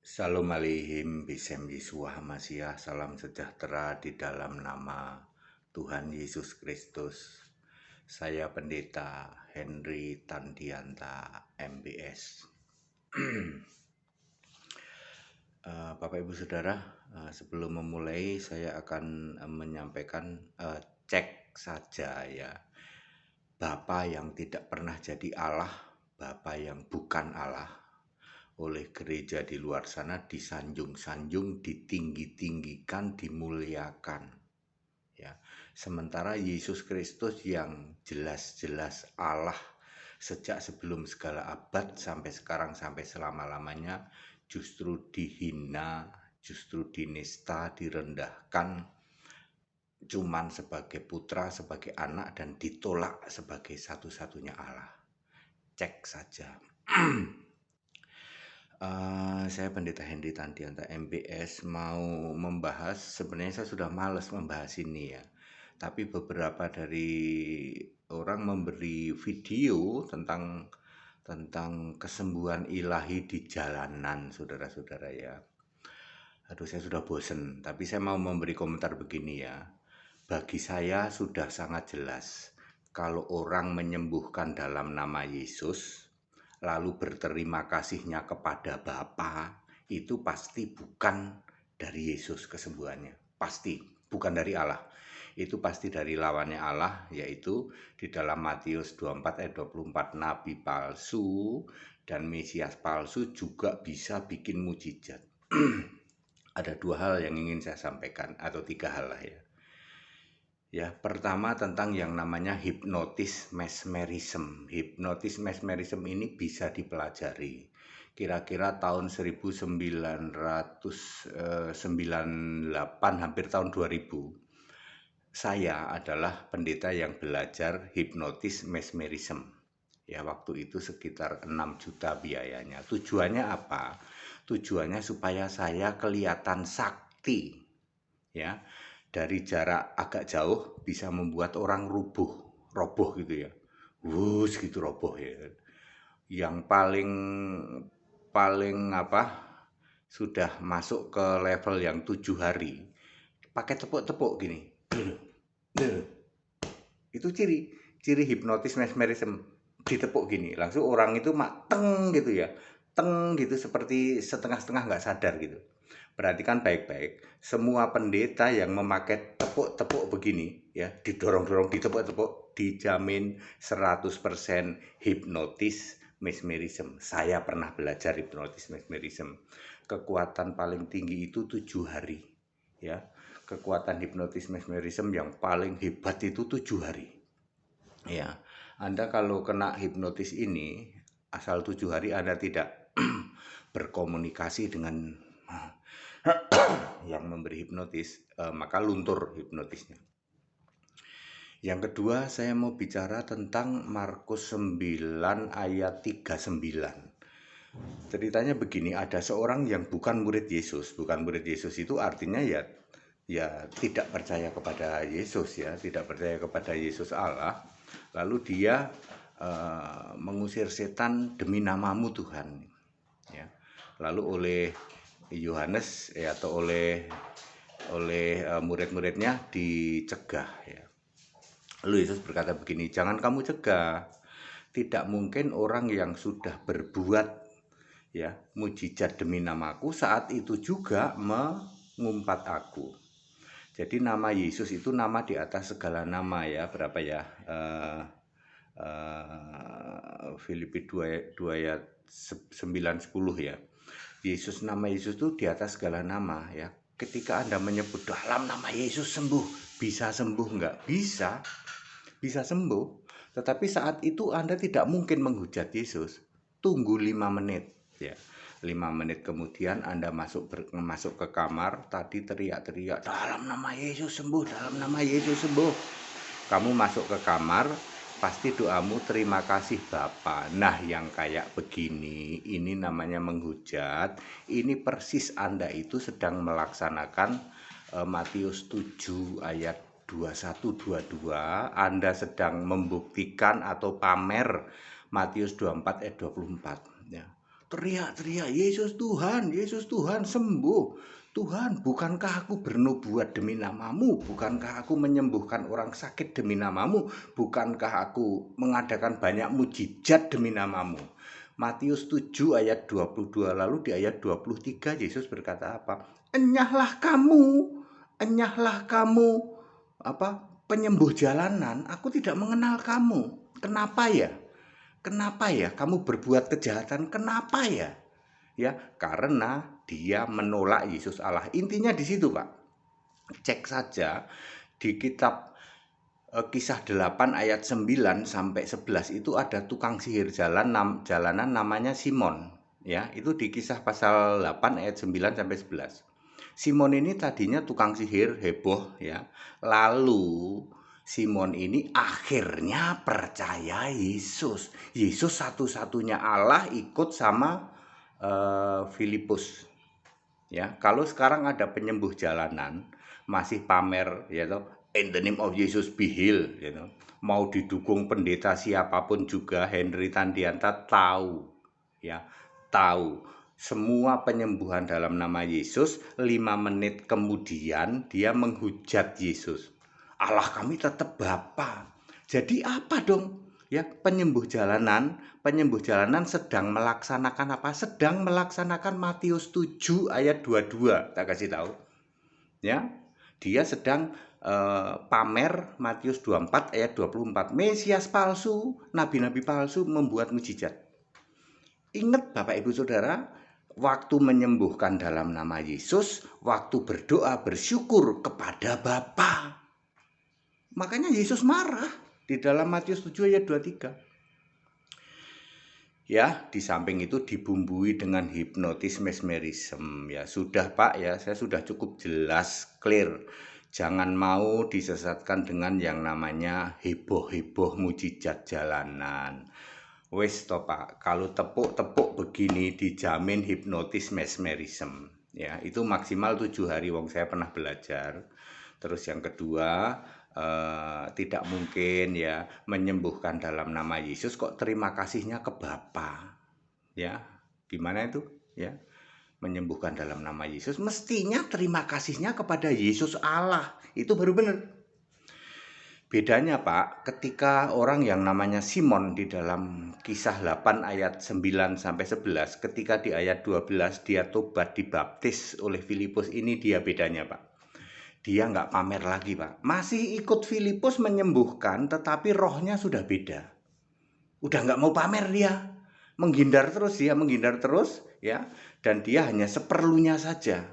Shalom Aleihim, Bisem Yesua Hamasiah, salam sejahtera di dalam nama Tuhan Yesus Kristus. Saya Pendeta Henry Tandianta, MBS. Bapak Ibu Saudara, sebelum memulai saya akan menyampaikan cek saja ya. Bapa yang tidak pernah jadi Allah, Bapa yang bukan Allah, oleh gereja di luar sana disanjung-sanjung, ditinggi-tinggikan, dimuliakan. Ya, sementara Yesus Kristus yang jelas-jelas Allah sejak sebelum segala abad sampai sekarang sampai selama-lamanya justru dihina, justru dinista, direndahkan, cuman sebagai putra, sebagai anak, dan ditolak sebagai satu-satunya Allah. Cek saja. Saya Pendeta Henry Tandianta, MBS, mau membahas, sebenarnya saya sudah males membahas ini ya, tapi beberapa dari orang memberi video tentang kesembuhan ilahi di jalanan, saudara-saudara ya. Aduh, saya sudah bosen, tapi saya mau memberi komentar begini ya. Bagi saya sudah sangat jelas, kalau orang menyembuhkan dalam nama Yesus, lalu berterima kasihnya kepada Bapa, itu pasti bukan dari Yesus kesembuhannya. Pasti, bukan dari Allah. Itu pasti dari lawannya Allah, yaitu di dalam Matius 24 ayat 24, nabi palsu dan Mesias palsu juga bisa bikin mujizat. Ada dua hal yang ingin saya sampaikan, atau tiga hal lah ya. Ya, pertama tentang yang namanya hipnotis mesmerism. Hipnotis mesmerism ini bisa dipelajari. Kira-kira tahun 1998, hampir tahun 2000. Saya adalah pendeta yang belajar hipnotis mesmerism. Ya, waktu itu sekitar 6 juta biayanya. Tujuannya apa? Tujuannya supaya saya kelihatan sakti. Ya, dari jarak agak jauh bisa membuat orang roboh gitu ya. Wus gitu roboh ya. Yang paling apa? Sudah masuk ke level yang 7 hari. Pakai tepuk-tepuk gini. Itu ciri hipnotis mesmerism, ditepuk gini. Langsung orang itu teng gitu ya. Teng gitu, seperti setengah-setengah nggak sadar gitu. Perhatikan baik-baik, semua pendeta yang memakai tepuk-tepuk begini ya, didorong-dorong, ditepuk-tepuk, dijamin 100% hipnotis mesmerism. Saya pernah belajar hipnotis mesmerism. Kekuatan paling tinggi itu 7 hari ya. Kekuatan hipnotis mesmerism yang paling hebat itu 7 hari. Ya, Anda kalau kena hipnotis ini, asal 7 hari Anda tidak berkomunikasi dengan yang memberi hipnotis, maka luntur hipnotisnya. Yang kedua, saya mau bicara tentang Markus 9 ayat 39. Ceritanya begini, ada seorang yang bukan murid Yesus. Bukan murid Yesus itu artinya ya tidak percaya kepada Yesus ya, tidak percaya kepada Yesus Allah. Lalu dia mengusir setan demi namamu Tuhan. Ya. Lalu oleh Yohanes atau oleh murid-muridnya dicegah ya. Lalu Yesus berkata begini, jangan kamu cegah. Tidak mungkin orang yang sudah berbuat ya mujizat demi namaku saat itu juga mengumpat aku. Jadi nama Yesus itu nama di atas segala nama ya. Berapa ya? Filipi 2 ayat 9-10 ya. Yesus, nama Yesus itu di atas segala nama ya. Ketika Anda menyebut dalam nama Yesus sembuh, bisa sembuh enggak? Bisa sembuh. Tetapi saat itu Anda tidak mungkin menghujat Yesus. Tunggu 5 menit ya. 5 menit kemudian Anda masuk ke kamar, tadi teriak-teriak dalam nama Yesus sembuh, dalam nama Yesus sembuh. Kamu masuk ke kamar, pasti doamu terima kasih Bapa. Nah, yang kayak begini, ini namanya menghujat. Ini persis Anda itu sedang melaksanakan Matius 7 ayat 21-22. Anda sedang membuktikan atau pamer Matius 24 ayat 24 ya. teriak-teriak, Yesus Tuhan, sembuh. Tuhan, bukankah aku bernubuat demi namamu? Bukankah aku menyembuhkan orang sakit demi namamu? Bukankah aku mengadakan banyak mujizat demi namamu? Matius 7 ayat 22, lalu di ayat 23 Yesus berkata apa? Enyahlah kamu, penyembuh jalanan, aku tidak mengenal kamu. Kenapa ya? Kenapa ya kamu berbuat kejahatan? Kenapa ya? Ya, karena dia menolak Yesus Allah. Intinya di situ, Pak. Cek saja di kitab Kisah 8 ayat 9 sampai 11 itu ada tukang sihir jalanan namanya Simon. Ya, itu di Kisah pasal 8 ayat 9 sampai 11. Simon ini tadinya tukang sihir heboh ya. Lalu Simon ini akhirnya percaya Yesus. Yesus satu-satunya Allah, ikut sama Filipus. Ya, kalau sekarang ada penyembuh jalanan masih pamer ya toh, in the name of Jesus be healed ya toh. Mau didukung pendeta siapapun juga, Henry Tandianta tahu ya, tahu semua penyembuhan dalam nama Yesus, 5 menit kemudian dia menghujat Yesus. Allah kami tetap Bapa. Jadi apa dong? Ya, penyembuh jalanan sedang melaksanakan apa? Sedang melaksanakan Matius 7 ayat 22. Tak kasih tahu. Ya. Dia sedang pamer Matius 24 ayat 24. Mesias palsu, nabi-nabi palsu membuat mujizat. Ingat Bapak Ibu Saudara, waktu menyembuhkan dalam nama Yesus, waktu berdoa bersyukur kepada Bapa. Makanya Yesus marah di dalam Matius 7 ayat 23. Ya, di samping itu dibumbui dengan hipnotis mesmerism. Ya, sudah Pak ya, saya sudah cukup jelas, clear. Jangan mau disesatkan dengan yang namanya heboh-heboh mujizat jalanan. Wes toh Pak, kalau tepuk-tepuk begini dijamin hipnotis mesmerism. Ya, itu maksimal 7 hari, wong saya pernah belajar. Terus yang kedua, tidak mungkin ya menyembuhkan dalam nama Yesus kok terima kasihnya ke Bapa. Ya, gimana itu? Ya, menyembuhkan dalam nama Yesus mestinya terima kasihnya kepada Yesus Allah. Itu baru benar. Bedanya Pak, ketika orang yang namanya Simon di dalam Kisah 8 ayat 9 sampai 11, ketika di ayat 12 dia tobat dibaptis oleh Filipus, ini dia bedanya Pak. Dia nggak pamer lagi Pak, masih ikut Filipus menyembuhkan, tetapi rohnya sudah beda. Udah nggak mau pamer dia, menghindar terus ya, dan dia hanya seperlunya saja.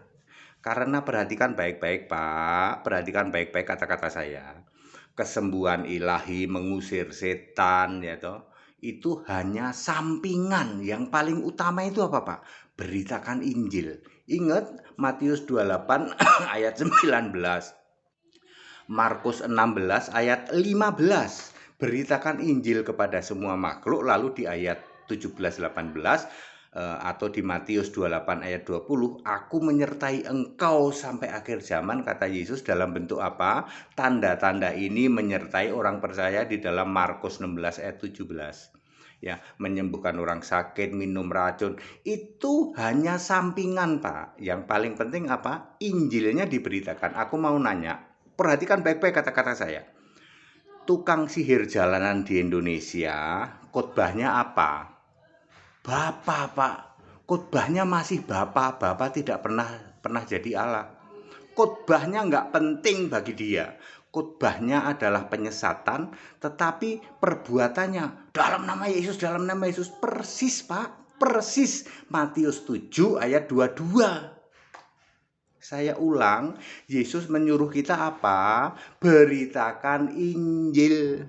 Karena perhatikan baik-baik Pak, perhatikan baik-baik kata-kata saya. Kesembuhan ilahi, mengusir setan ya toh, itu hanya sampingan. Yang paling utama itu apa Pak? Beritakan Injil. Ingat Matius 28 ayat 19, Markus 16 ayat 15. Beritakan Injil kepada semua makhluk. Lalu di ayat 17-18 atau di Matius 28 ayat 20, aku menyertai engkau sampai akhir zaman, kata Yesus dalam bentuk apa? Tanda-tanda ini menyertai orang percaya di dalam Markus 16 ayat 17. Ya, menyembuhkan orang sakit, minum racun, itu hanya sampingan Pak. Yang paling penting apa? Injilnya diberitakan. Aku mau nanya, perhatikan baik-baik kata-kata saya. Tukang sihir jalanan di Indonesia, khotbahnya apa? Bapa Pak, khotbahnya masih Bapa. Bapa tidak pernah jadi Allah. Khotbahnya nggak penting bagi dia. Khotbahnya adalah penyesatan, tetapi perbuatannya dalam nama Yesus persis Pak, persis Matius 7 ayat 22. Saya ulang, Yesus menyuruh kita apa? Beritakan Injil.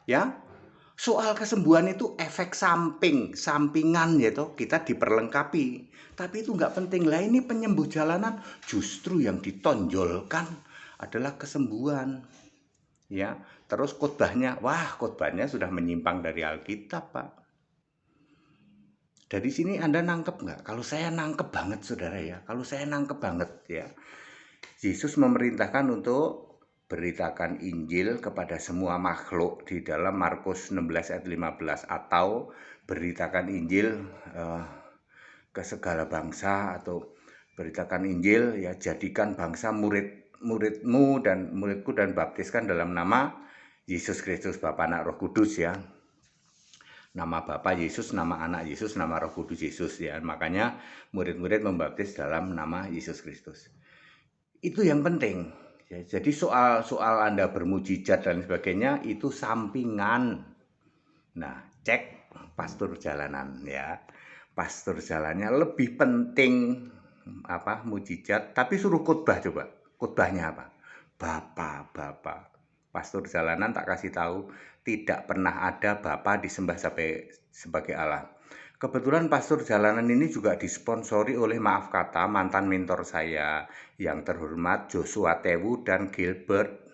Ya, soal kesembuhan itu efek sampingan ya toh, kita diperlengkapi. Tapi itu nggak penting lah. Ini penyembuh jalanan justru yang ditonjolkan adalah kesembuhan. Ya, terus khotbahnya sudah menyimpang dari Alkitab Pak. Dari sini Anda nangkep nggak? Kalau saya nangkep banget saudara ya. Kalau saya nangkep banget ya. Yesus memerintahkan untuk beritakan Injil kepada semua makhluk di dalam Markus 16 ayat 15, atau beritakan Injil ke segala bangsa, atau beritakan Injil ya, jadikan bangsa muridmu dan muridku, dan baptiskan dalam nama Yesus Kristus, Bapa, Anak, Roh Kudus ya. Nama Bapa Yesus, nama Anak Yesus, nama Roh Kudus Yesus ya. Makanya murid-murid membaptis dalam nama Yesus Kristus. Itu yang penting. Ya, jadi soal Anda bermujizat dan sebagainya itu sampingan. Nah, cek pastor jalanan ya. Pastor jalannya lebih penting mujizat, tapi suruh khotbah coba. Khotbahnya apa? Bapa. Pastor jalanan tak kasih tahu, tidak pernah ada Bapa disembah sebagai Allah. Kebetulan pastor jalanan ini juga disponsori oleh, maaf kata, mantan mentor saya yang terhormat Joshua Tewu dan Gilbert.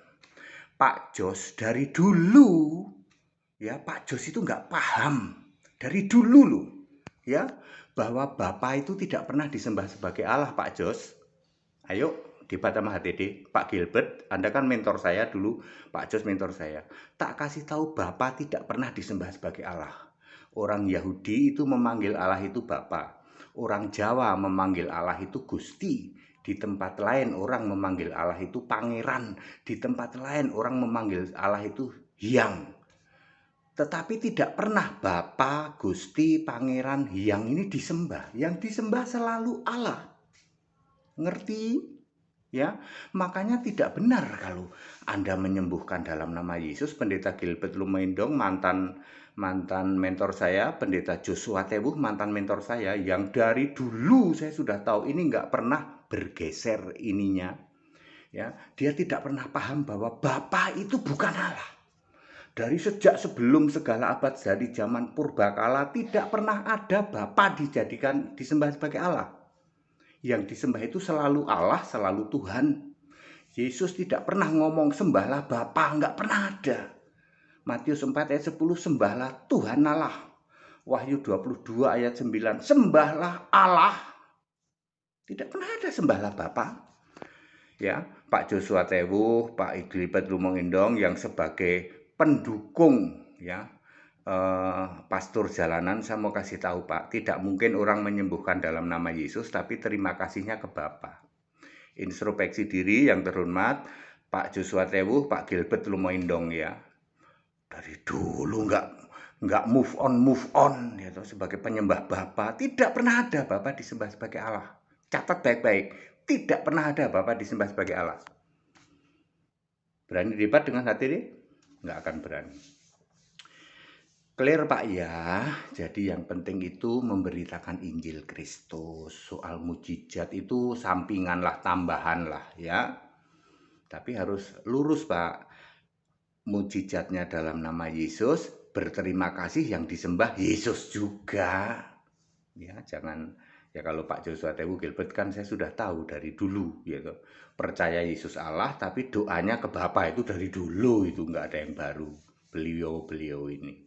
Pak Jos dari dulu ya, Pak Jos itu nggak paham dari dulu loh ya, bahwa Bapa itu tidak pernah disembah sebagai Allah. Pak Jos, ayo debat sama HTD. Pak Gilbert, Anda kan mentor saya dulu, Pak Jos mentor saya. Tak kasih tahu Bapa tidak pernah disembah sebagai Allah. Orang Yahudi itu memanggil Allah itu Bapa. Orang Jawa memanggil Allah itu Gusti. Di tempat lain orang memanggil Allah itu Pangeran. Di tempat lain orang memanggil Allah itu Hyang. Tetapi tidak pernah Bapa, Gusti, Pangeran, Hyang ini disembah. Yang disembah selalu Allah. Ngerti? Ya, makanya tidak benar kalau Anda menyembuhkan dalam nama Yesus. Pendeta Gilbert Lumendong, mantan mentor saya, Pendeta Joshua Tewu, mantan mentor saya, yang dari dulu saya sudah tahu ini nggak pernah bergeser ininya. Ya, dia tidak pernah paham bahwa Bapa itu bukan Allah. Dari sejak sebelum segala abad, dari zaman purbakala, tidak pernah ada Bapa disembah sebagai Allah. Yang disembah itu selalu Allah, selalu Tuhan. Yesus tidak pernah ngomong sembahlah Bapa, nggak pernah ada. Matius 4 ayat 10, sembahlah Tuhan Allah. Wahyu 22 ayat 9, sembahlah Allah. Tidak pernah ada sembahlah Bapa. Ya, Pak Joshua Tewu, Pak Gilbert Lumendong yang sebagai pendukung ya, pastor jalanan, saya mau kasih tahu Pak, tidak mungkin orang menyembuhkan dalam nama Yesus tapi terima kasihnya ke Bapa. Introspeksi diri yang terhormat Pak Joshua Tewu, Pak Gilbert Lumendong ya, dari dulu nggak move on ya, sebagai penyembah Bapa. Tidak pernah ada Bapa disembah sebagai Allah. Catat baik-baik, tidak pernah ada Bapa disembah sebagai Allah. Berani debat dengan hati ini? Nggak akan berani. Clear Pak ya. Jadi yang penting itu memberitakan Injil Kristus. Soal mujizat itu sampingan lah, tambahan lah ya. Tapi harus lurus Pak. Mujizatnya dalam nama Yesus, berterima kasih yang disembah Yesus juga. Ya, jangan ya, kalau Pak Joshua Tewu Gilbert kan saya sudah tahu dari dulu gitu. Percaya Yesus Allah, tapi doanya ke Bapa itu dari dulu, itu nggak ada yang baru. Beliau ini.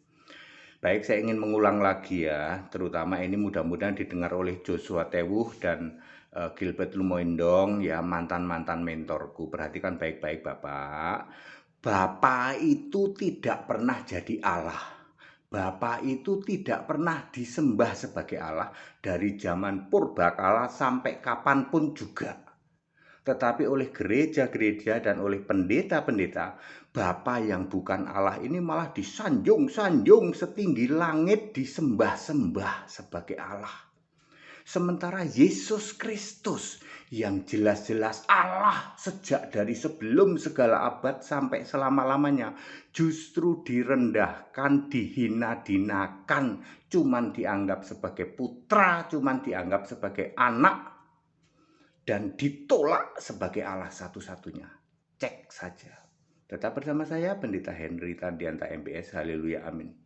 Baik, saya ingin mengulang lagi ya, terutama ini mudah-mudahan didengar oleh Joshua Tewu dan Gilbert Lumendong ya, mantan-mantan mentorku. Perhatikan baik-baik Bapak. Bapa itu tidak pernah jadi Allah. Bapa itu tidak pernah disembah sebagai Allah dari zaman purbakala sampai kapanpun juga. Tetapi oleh gereja-gereja dan oleh pendeta-pendeta, Bapa yang bukan Allah ini malah disanjung-sanjung setinggi langit, disembah-sembah sebagai Allah. Sementara Yesus Kristus yang jelas-jelas Allah sejak dari sebelum segala abad sampai selama-lamanya justru direndahkan, dihina-dinakan, cuman dianggap sebagai putra, cuman dianggap sebagai anak, dan ditolak sebagai Allah satu-satunya. Cek saja. Tetap bersama saya, Pendeta Henry Tardianta MPS. Haleluya, amin.